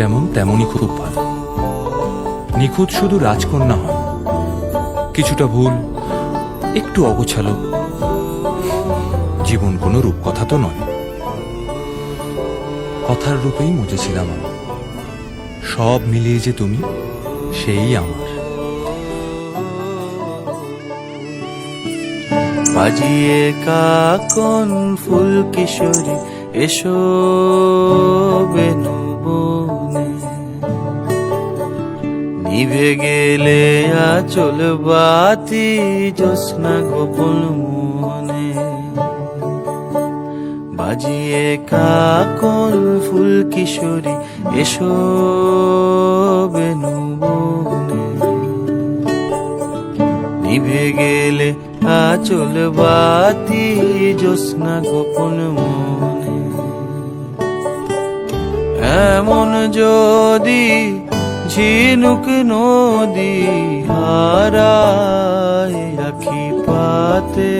যেমন তেমনই খুব ভালো। নিখুঁত শুধু রাজকন্যা হয়, কিছুটা ভুল, একটু অগোছালো। জীবন কোনো রূপকথা তো নয়, কথার রূপেই মজেছিলাম আমি। সব মিলিয়ে যে তুমি, সেই আমার। বাজিয়ে কাকন ফুল কিশোরী এসো বেনু বনে, নিভে গেলে আচল বাতি জ্যোৎস্না গোপন মনে। বাজিয়ে কাকন ফুল কিশোরী এসো বেনু বনে, নিভে গেলে আচল বাতি জ্যোৎস্না গোপন মনে। এমন যদি ঝিনুক নদী হারায় আখি পাতে,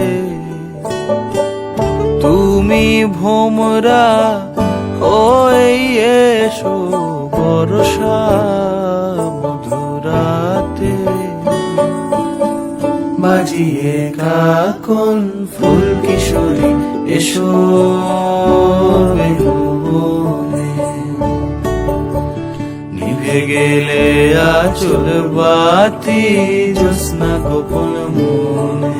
তুমি ভোমরা হয়ে এসো বর্ষা মধুরাতে। বাজিয়ে কাকন ফুল কিশোরী এসো বেনু বনে, নিভে গেলে আচল বাতি জ্যোৎস্না গোপন মনে।